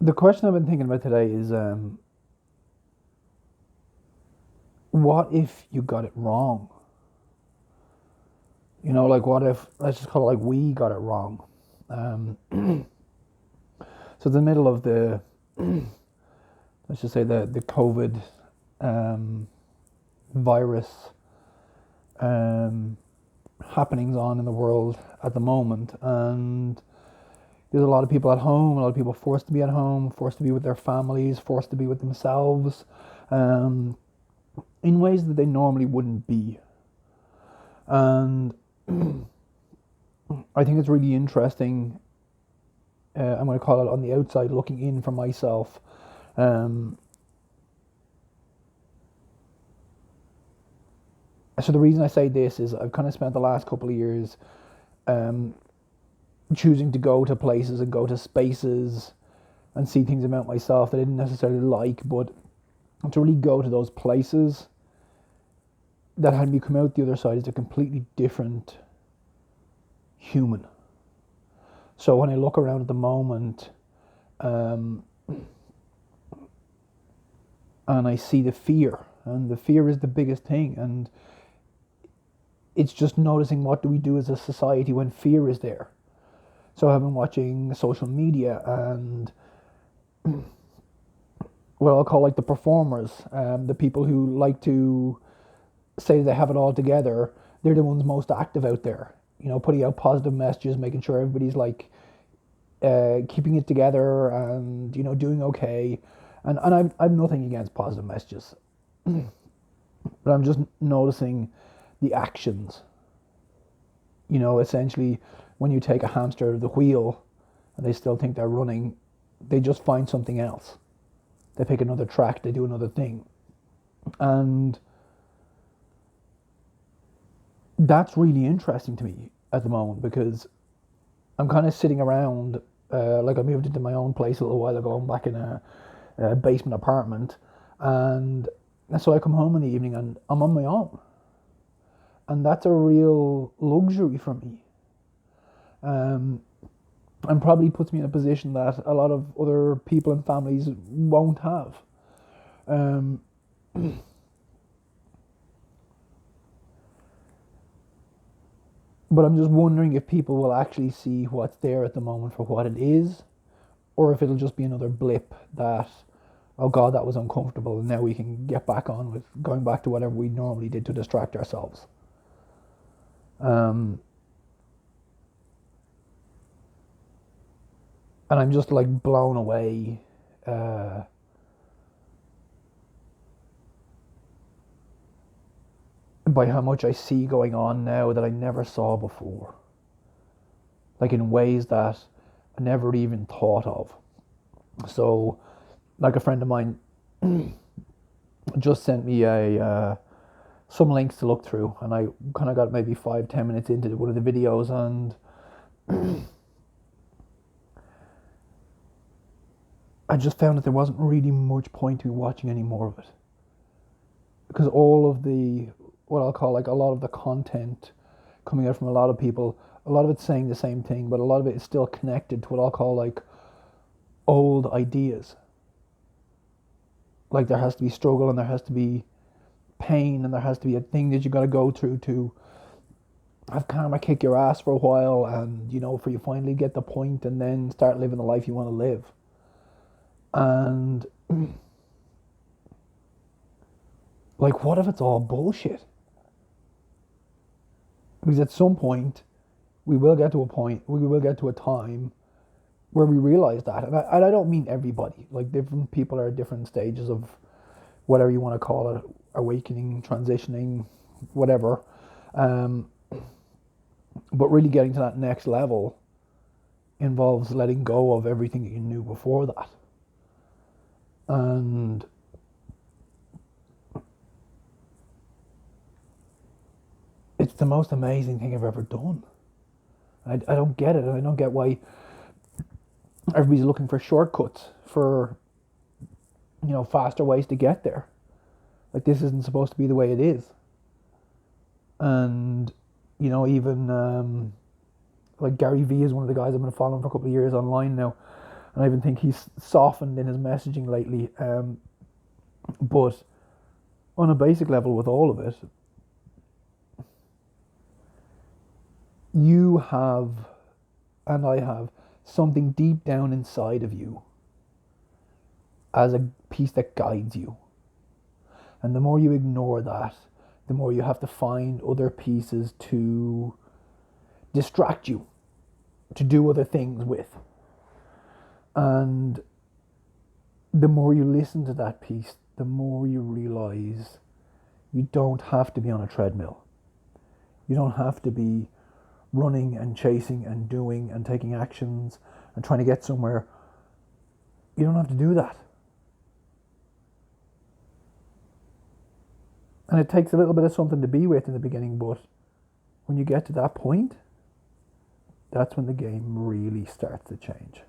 The question I've been thinking about today is, what if you got it wrong? Like what if, let's just call it like we got it wrong. Um, so the middle of the, let's just say the COVID um, virus um, happenings on in the world at the moment, and there's a lot of people at home, a lot of people forced to be at home, forced to be with their families, forced to be with themselves, um, in ways that they normally wouldn't be. And I think it's really interesting. I'm going to call it on the outside looking in for myself. Um, so the reason I say this is I've kind of spent the last couple of years um, choosing to go to places and go to spaces and see things about myself that I didn't necessarily like, but to really go to those places that had me come out the other side as a completely different human. So when I look around at the moment, um, and I see the fear, and the fear is the biggest thing, and it's just noticing what do we do as a society when fear is there. So I've been watching social media and what I'll call like the performers, the people who like to say they have it all together. They're the ones most active out there. Putting out positive messages, making sure everybody's like keeping it together and doing okay. And I've nothing against positive messages, but I'm just noticing the actions. Essentially, when you take a hamster out of the wheel and they still think they're running, they just find something else. They pick another track, they do another thing. And that's really interesting to me at the moment because I'm kind of sitting around, like I moved into my own place a little while ago. I'm back in a basement apartment. And so I come home in the evening and I'm on my own. And that's a real luxury for me. Um, and probably puts me in a position that a lot of other people and families won't have. Um, but I'm just wondering if people will actually see what's there at the moment for what it is, or if it'll just be another blip that, oh God, that was uncomfortable, and now we can get back on with going back to whatever we normally did to distract ourselves. Um, and I'm just like blown away uh, by how much I see going on now that I never saw before, like in ways that I never even thought of. So, like a friend of mine just sent me a some links to look through, and I kind of got maybe 5-10 minutes into one of the videos, and I just found that there wasn't really much point to me watching any more of it because all of the what I'll call like a lot of the content coming out from a lot of people, a lot of it's saying the same thing, but a lot of it is still connected to what I'll call like old ideas. Like there has to be struggle and there has to be pain and there has to be a thing that you got to go through to have karma kick your ass for a while, and for you finally get the point and then start living the life you want to live. And like, what if it's all bullshit? Because at some point we will get to a time where we realize that, and I don't mean everybody. Like different people are at different stages of whatever you want to call it, awakening, transitioning, whatever. Um, but really getting to that next level involves letting go of everything that you knew before that. And it's the most amazing thing I've ever done. I don't get it. I don't get why everybody's looking for shortcuts, for faster ways to get there. Like this isn't supposed to be the way it is. And even like Gary Vee is one of the guys I've been following for a couple of years online now, And I even think he's softened in his messaging lately. But on a basic level, with all of it, you have, and I have, something deep down inside of you as a piece that guides you. And the more you ignore that, the more you have to find other pieces to distract you, to do other things with. And the more you listen to that piece, the more you realize you don't have to be on a treadmill. You don't have to be running and chasing and doing and taking actions and trying to get somewhere. You don't have to do that. And it takes a little bit of something to be with in the beginning, but when you get to that point, that's when the game really starts to change.